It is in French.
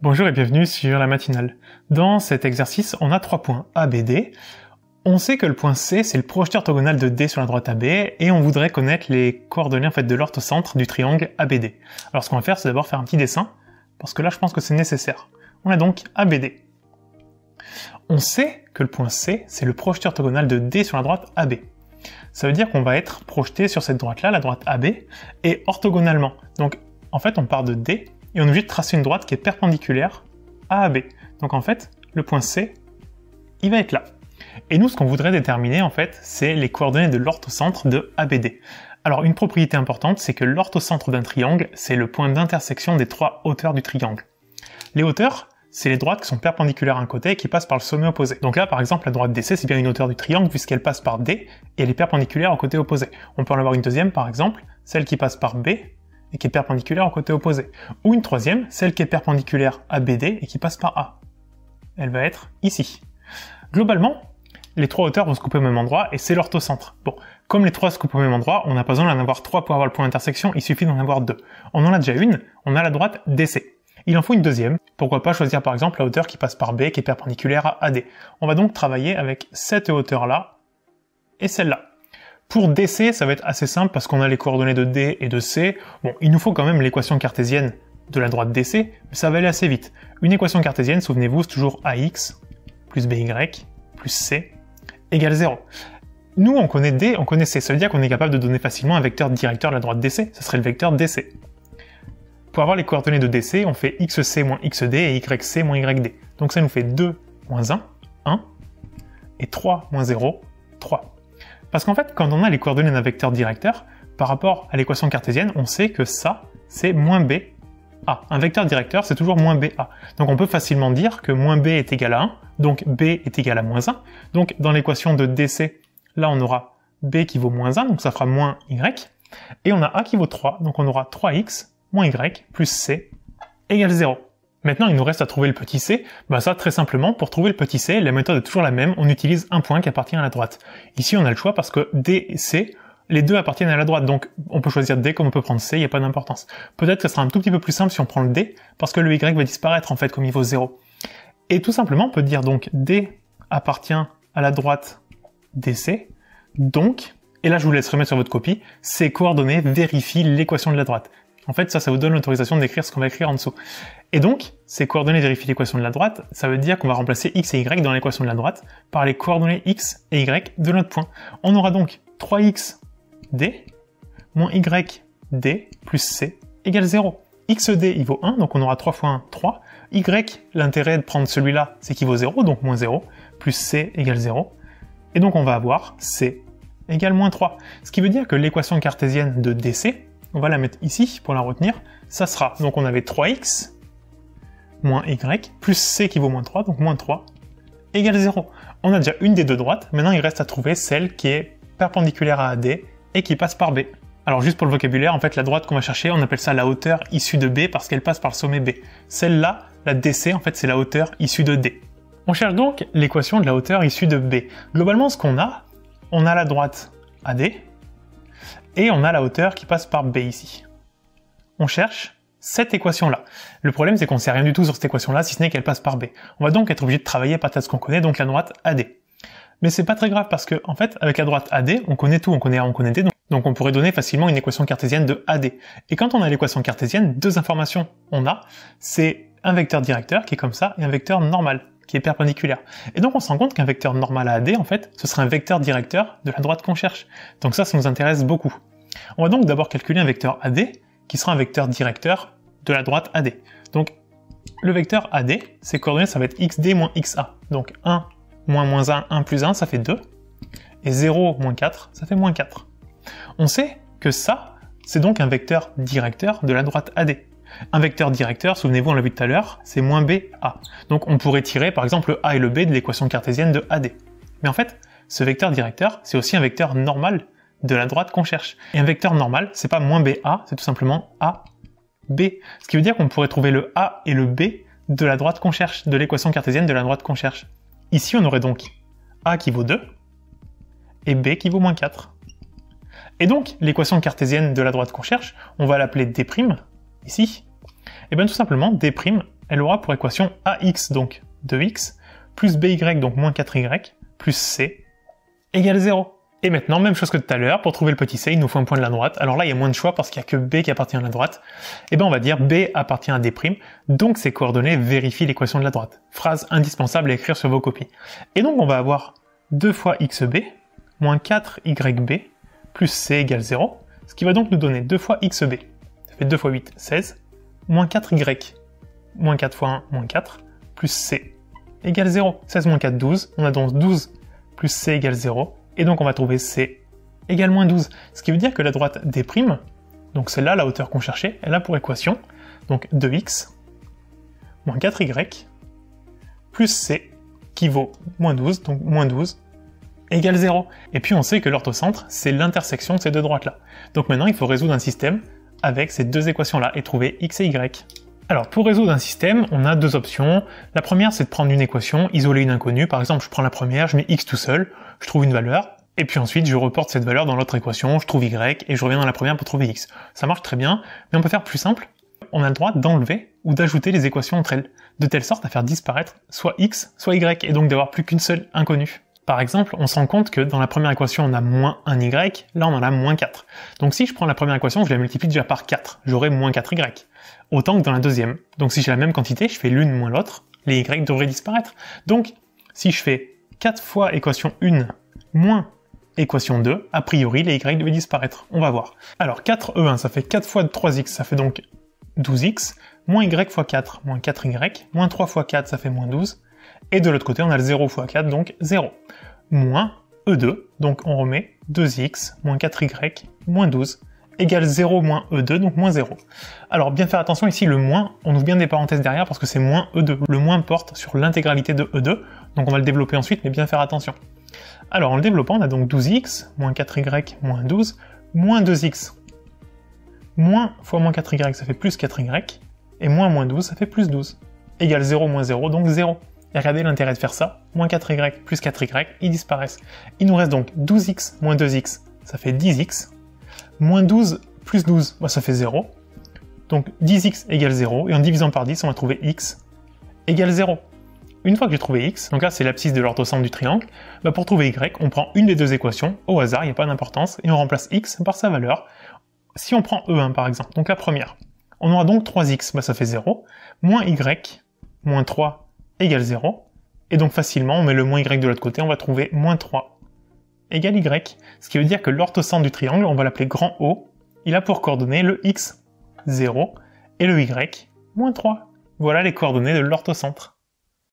Bonjour et bienvenue sur la matinale. Dans cet exercice, on a 3 points A, B, D. On sait que le point C, c'est le projeté orthogonal de D sur la droite AB, et on voudrait connaître les coordonnées de l'orthocentre du triangle ABD. Alors ce qu'on va faire, c'est d'abord faire un petit dessin, parce que là je pense que c'est nécessaire. On a donc ABD. On sait que le point C, c'est le projeté orthogonal de D sur la droite AB. Ça veut dire qu'on va être projeté sur cette droite-là, la droite AB, et orthogonalement. Donc en fait, on part de D, et on est obligé de tracer une droite qui est perpendiculaire à AB. Donc en fait, le point C, il va être là. Et nous, ce qu'on voudrait déterminer, en fait, c'est les coordonnées de l'orthocentre de ABD. Alors, une propriété importante, c'est que l'orthocentre d'un triangle, c'est le point d'intersection des 3 hauteurs du triangle. Les hauteurs, c'est les droites qui sont perpendiculaires à un côté et qui passent par le sommet opposé. Donc là, par exemple, la droite DC, c'est bien une hauteur du triangle puisqu'elle passe par D et elle est perpendiculaire au côté opposé. On peut en avoir une deuxième, par exemple, celle qui passe par B et qui est perpendiculaire au côté opposé. Ou une troisième, celle qui est perpendiculaire à BD et qui passe par A. Elle va être ici. Globalement, les 3 hauteurs vont se couper au même endroit et c'est l'orthocentre. Bon, comme les 3 se coupent au même endroit, on n'a pas besoin d'en avoir 3 pour avoir le point d'intersection, il suffit d'en avoir 2. On en a déjà une, on a la droite DC. Il en faut une deuxième. Pourquoi pas choisir par exemple la hauteur qui passe par B qui est perpendiculaire à AD. On va donc travailler avec cette hauteur-là et celle-là. Pour DC, ça va être assez simple parce qu'on a les coordonnées de D et de C. Bon, il nous faut quand même l'équation cartésienne de la droite DC, mais ça va aller assez vite. Une équation cartésienne, souvenez-vous, c'est toujours AX plus BY plus C égale 0. Nous, on connaît D, on connaît C. Ça veut dire qu'on est capable de donner facilement un vecteur directeur de la droite DC. Ça serait le vecteur DC. Pour avoir les coordonnées de DC, on fait XC moins XD et YC moins YD. Donc ça nous fait 2 moins 1, 1, et 3 moins 0, 3. Parce qu'en fait, quand on a les coordonnées d'un vecteur directeur, par rapport à l'équation cartésienne, on sait que ça, c'est moins BA. Un vecteur directeur, c'est toujours moins BA. Donc on peut facilement dire que moins B est égal à 1, donc B est égal à moins 1. Donc dans l'équation de DC, là on aura B qui vaut moins 1, donc ça fera moins Y. Et on a A qui vaut 3, donc on aura 3X moins Y plus C égale 0. Maintenant, il nous reste à trouver le petit c. Ça, très simplement, pour trouver le petit c, la méthode est toujours la même, on utilise un point qui appartient à la droite. Ici, on a le choix parce que D et C, les deux appartiennent à la droite, donc on peut choisir D comme on peut prendre C, il n'y a pas d'importance. Peut-être que ce sera un tout petit peu plus simple si on prend le D, parce que le Y va disparaître en fait comme il vaut 0. Et tout simplement, on peut dire donc D appartient à la droite DC, donc, et là je vous laisse remettre sur votre copie, ces coordonnées vérifient l'équation de la droite. En fait, ça vous donne l'autorisation d'écrire ce qu'on va écrire en dessous. Et donc, ces coordonnées vérifient l'équation de la droite, ça veut dire qu'on va remplacer x et y dans l'équation de la droite par les coordonnées x et y de notre point. On aura donc 3xd moins yd plus c égale 0. xd, il vaut 1, donc on aura 3 fois 1, 3. Y, l'intérêt de prendre celui-là, c'est qu'il vaut 0, donc moins 0, plus c égale 0. Et donc on va avoir c égale moins 3. Ce qui veut dire que l'équation cartésienne de DC, on va la mettre ici pour la retenir, ça sera, donc on avait 3x moins y plus c qui vaut moins 3, donc moins 3, égale 0. On a déjà une des deux droites, maintenant il reste à trouver celle qui est perpendiculaire à AD et qui passe par B. Alors juste pour le vocabulaire, en fait la droite qu'on va chercher, on appelle ça la hauteur issue de B parce qu'elle passe par le sommet B. Celle-là, la DC, en fait c'est la hauteur issue de D. On cherche donc l'équation de la hauteur issue de B. Globalement ce qu'on a, on a la droite AD, et on a la hauteur qui passe par B ici. On cherche cette équation-là. Le problème, c'est qu'on ne sait rien du tout sur cette équation-là, si ce n'est qu'elle passe par B. On va donc être obligé de travailler à partir de ce qu'on connaît, donc la droite AD. Mais c'est pas très grave parce que, en fait, avec la droite AD, on connaît tout, on connaît A, on connaît D, donc on pourrait donner facilement une équation cartésienne de AD. Et quand on a l'équation cartésienne, deux informations on a, c'est un vecteur directeur qui est comme ça, et un vecteur normal, qui est perpendiculaire. Et donc on se rend compte qu'un vecteur normal à AD, en fait, ce serait un vecteur directeur de la droite qu'on cherche. Donc ça nous intéresse beaucoup. On va donc d'abord calculer un vecteur AD, qui sera un vecteur directeur de la droite AD. Donc le vecteur AD, ses coordonnées, ça va être xd moins xa. Donc 1 moins moins 1, 1 plus 1, ça fait 2. Et 0 moins 4, ça fait moins 4. On sait que ça, c'est donc un vecteur directeur de la droite AD. Un vecteur directeur, souvenez-vous, on l'a vu tout à l'heure, c'est moins BA. Donc on pourrait tirer par exemple le A et le B de l'équation cartésienne de AD. Mais en fait, ce vecteur directeur, c'est aussi un vecteur normal de la droite qu'on cherche. Et un vecteur normal, c'est pas moins BA, c'est tout simplement AB. Ce qui veut dire qu'on pourrait trouver le A et le B de la droite qu'on cherche, de l'équation cartésienne de la droite qu'on cherche. Ici, on aurait donc A qui vaut 2 et B qui vaut moins 4. Et donc, l'équation cartésienne de la droite qu'on cherche, on va l'appeler D', ici. Et bien tout simplement, D', elle aura pour équation ax, donc 2x, plus by, donc moins 4y, plus c, égale 0. Et maintenant, même chose que tout à l'heure, pour trouver le petit c, il nous faut un point de la droite. Alors là, il y a moins de choix parce qu'il n'y a que b qui appartient à la droite. Et bien on va dire b appartient à d', donc ces coordonnées vérifient l'équation de la droite. Phrase indispensable à écrire sur vos copies. Et donc on va avoir 2 fois xb, moins 4yb, plus c égale 0, ce qui va donc nous donner 2 fois xb. Ça fait 2 fois 8, 16, moins 4y, moins 4 fois 1, moins 4, plus c égale 0. 16 moins 4, 12. On a donc 12 plus c égale 0. Et donc on va trouver c égale moins 12. Ce qui veut dire que la droite d', donc c'est là la hauteur qu'on cherchait, elle a pour équation donc 2x moins 4y plus c qui vaut moins 12, donc moins 12 égale 0. Et puis on sait que l'orthocentre, c'est l'intersection de ces deux droites-là. Donc maintenant il faut résoudre un système avec ces deux équations-là et trouver x et y. Alors pour résoudre un système, on a deux options. La première, c'est de prendre une équation, isoler une inconnue. Par exemple, je prends la première, je mets x tout seul, je trouve une valeur, et puis ensuite je reporte cette valeur dans l'autre équation, je trouve y, et je reviens dans la première pour trouver x. Ça marche très bien, mais on peut faire plus simple. On a le droit d'enlever ou d'ajouter les équations entre elles, de telle sorte à faire disparaître soit x, soit y, et donc d'avoir plus qu'une seule inconnue. Par exemple, on se rend compte que dans la première équation, on a moins 1y, là on en a moins 4. Donc si je prends la première équation, je la multiplie déjà par 4, j'aurai moins 4y. Autant que dans la deuxième. Donc si j'ai la même quantité, je fais l'une moins l'autre, les y devraient disparaître. Donc si je fais 4 fois équation 1 moins équation 2, a priori les y devaient disparaître. On va voir. Alors 4e1, ça fait 4 fois 3x, ça fait donc 12x, moins y fois 4, moins 4y, moins 3 fois 4, ça fait moins 12. Et de l'autre côté, on a le 0 fois 4, donc 0. Moins E2, donc on remet 2x, moins 4y, moins 12, égale 0 moins E2, donc moins 0. Alors bien faire attention ici, le moins, on ouvre bien des parenthèses derrière parce que c'est moins E2. Le moins porte sur l'intégralité de E2, donc on va le développer ensuite, mais bien faire attention. Alors en le développant, on a donc 12x, moins 4y, moins 12, moins 2x. Moins fois moins 4y, ça fait plus 4y, et moins 12, ça fait plus 12. Égale 0 moins 0, donc 0. Et regardez l'intérêt de faire ça, moins 4y plus 4y, ils disparaissent. Il nous reste donc 12x moins 2x, ça fait 10x, moins 12 plus 12, bah, ça fait 0. Donc 10x égale 0, et en divisant par 10, on va trouver x égale 0. Une fois que j'ai trouvé x, donc là c'est l'abscisse de l'orthocentre du triangle, bah pour trouver y, on prend une des deux équations, au hasard, il n'y a pas d'importance, et on remplace x par sa valeur. Si on prend E1 par exemple, donc la première, on aura donc 3x, bah ça fait 0, moins y, moins 3 égale 0, et donc facilement on met le moins y de l'autre côté, on va trouver moins 3 égale y, ce qui veut dire que l'orthocentre du triangle, on va l'appeler grand O, il a pour coordonnées le x, 0, et le y, moins 3. Voilà les coordonnées de l'orthocentre.